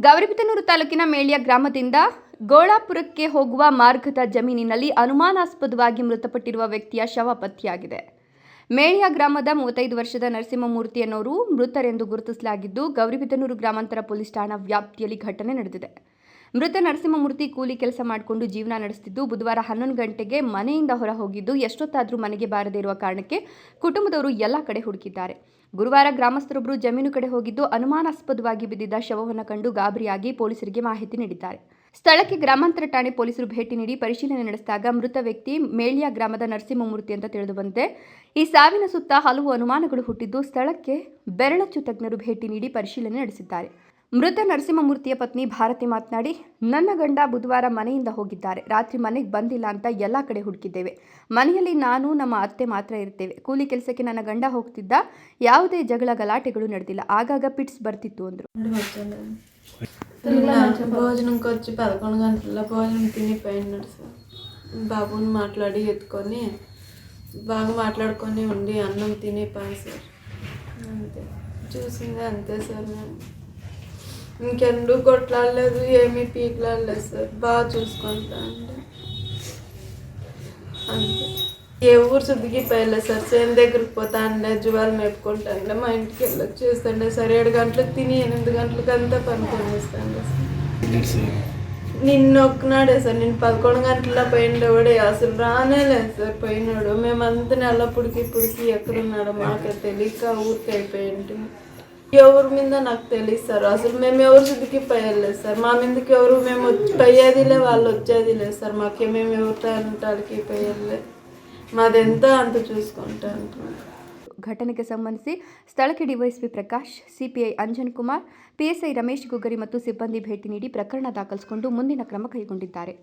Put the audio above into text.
ಗೌರಿಬಿದನೂರು ತಾಲೂಕಿನ ಮೇಳ್ಯ ಗ್ರಾಮದಿಂದ ಗೋಳಾಪುರಕ್ಕೆ ಹೋಗುವ ಮಾರ್ಗದ ಜಮೀನಿನಲ್ಲಿ ಅನುಮಾನಾಸ್ಪದವಾಗಿ ಮೃತಪಟ್ಟಿರುವ ವ್ಯಕ್ತಿಯ ಶವ ಪತ್ತೆಯಾಗಿದೆ. ಮೇಳ್ಯ ಗ್ರಾಮದ 35 ವರ್ಷದ ನರಸಿಂಹಮೂರ್ತಿ ಅನ್ನೋರು ಮೃತರೆಂದು ಗುರುತಿಸಲಾಗಿದ್ದು, ಗೌರಿಬಿದನೂರು ಗ್ರಾಮಾಂತರ ಪೊಲೀಸ್ ಠಾಣಾ ವ್ಯಾಪ್ತಿಯಲ್ಲಿ ಘಟನೆ ನಡೆದಿದೆ. ಮೃತ ನರಸಿಂಹಮೂರ್ತಿ ಕೂಲಿ ಕೆಲಸ ಮಾಡಿಕೊಂಡು ಜೀವನ ನಡೆಸುತ್ತಿದ್ದು, ಬುಧವಾರ 11 ಗಂಟೆಗೆ ಮನೆಯಿಂದ ಹೊರ ಹೋಗಿದ್ದು, ಎಷ್ಟೊತ್ತಾದರೂ ಮನೆಗೆ ಬಾರದೇ ಇರುವ ಕಾರಣಕ್ಕೆ ಕುಟುಂಬದವರು ಎಲ್ಲ ಕಡೆ ಹುಡುಕಿದ್ದಾರೆ. ಗುರುವಾರ ಗ್ರಾಮಸ್ಥರೊಬ್ಬರು ಜಮೀನು ಕಡೆ ಹೋಗಿದ್ದು, ಅನುಮಾನಾಸ್ಪದವಾಗಿ ಬಿದ್ದಿದ್ದ ಶವವನ್ನು ಕಂಡು ಗಾಬರಿಯಾಗಿ ಪೊಲೀಸರಿಗೆ ಮಾಹಿತಿ ನೀಡಿದ್ದಾರೆ. ಸ್ಥಳಕ್ಕೆ ಗ್ರಾಮಾಂತರ ಠಾಣೆ ಪೊಲೀಸರು ಭೇಟಿ ನೀಡಿ ಪರಿಶೀಲನೆ ನಡೆಸಿದಾಗ ಮೃತ ವ್ಯಕ್ತಿ ಮೇಳ್ಯ ಗ್ರಾಮದ ನರಸಿಂಹಮೂರ್ತಿ ಅಂತ ತಿಳಿದುಬಂದಿದೆ. ಈ ಸಾವಿನ ಸುತ್ತ ಹಲವು ಅನುಮಾನಗಳು ಹುಟ್ಟಿದ್ದು, ಸ್ಥಳಕ್ಕೆ ಬೆರಳಚ್ಚು ತಜ್ಞರು ಭೇಟಿ ನೀಡಿ ಪರಿಶೀಲನೆ ನಡೆಸಿದ್ದಾರೆ. ಮೃತ ನರಸಿಂಹಮೂರ್ತಿಯ ಪತ್ನಿ ಭಾರತಿ ಮಾತನಾಡಿ, ನನ್ನ ಗಂಡ ಬುಧವಾರ ಮನೆಯಿಂದ ಹೋಗಿದ್ದಾರೆ. ರಾತ್ರಿ ಮನೆಗೆ ಬಂದಿಲ್ಲ ಅಂತ ಎಲ್ಲ ಕಡೆ ಹುಡುಕಿದ್ದೇವೆ. ಮನೆಯಲ್ಲಿ ನಾನು ನಮ್ಮ ಅತ್ತೆ ಮಾತ್ರ ಇರ್ತೇವೆ. ಕೂಲಿ ಕೆಲಸಕ್ಕೆ ನನ್ನ ಗಂಡ ಹೋಗ್ತಿದ್ದ. ಯಾವುದೇ ಜಗಳ ಗಲಾಟೆಗಳು ನಡೆದಿಲ್ಲ. ಆಗಾಗ ಪಿಟ್ಸ್ ಬರ್ತಿತ್ತು ಅಂದರು. భోజనంకి వచ్చి 11 గంటల భోజనం తిని పోయినాడు సార్. బాబుని మాట్లాడి ఎత్తుకొని బాగా మాట్లాడుకొని ఉండి అన్నం తిని పోయి సార్. అంతే చూసింది అంతే సార్. మేము ఇంకెందుకు కొట్లాడలేదు, ఏమీ పీకలాడలేదు సార్. బాగా చూసుకుంటా అంటే అంతే. ఏ ఊరు శుద్ధికి పోయలేదు సార్. చేను దగ్గరికి పోతా అండే, జువాలు మేపుకుంటా అండే, మా ఇంటికి వెళ్ళొచ్చి చేస్తాండే సార్. 7 గంటలకు తిని 8 గంటలకు అంతా పనుకొని వస్తాండే సార్. నిన్న ఒక్కనాడే సార్. నేను 11 గంటల్లో పోయిండేవాడే అసలు రానే లేదు సార్. పోయినాడు. మేమంతా నెల పుడికి ఎక్కడున్నాడో మాకే తెలియక ఊరికి అయిపోయింది. ఎవరి మీద నాకు తెలియదు సార్. అసలు మేము ఎవరు శుద్ధికి పోయలేదు సార్. మా మీదకి ఎవరు మేము పోయేదిలే, వాళ్ళు వచ్చేది లేదు సార్. మాకేమేమి ఎవరితో అంటాడికి పోయలేదు. మాదెంత అంత చూసుకుంటా అంటున్నాం. ಘಟನೆಗೆ ಸಂಬಂಧಿಸಿ ಸ್ಥಳಕ್ಕೆ DYSP Prakash, CPI Anjan Kumar, PSI Ramesh Gugari ಮತ್ತು ಸಿಬ್ಬಂದಿ ಭೇಟಿ ನೀಡಿ ಪ್ರಕರಣ ದಾಖಲಿಸಿಕೊಂಡು ಮುಂದಿನ ಕ್ರಮ ಕೈಗೊಂಡಿದ್ದಾರೆ.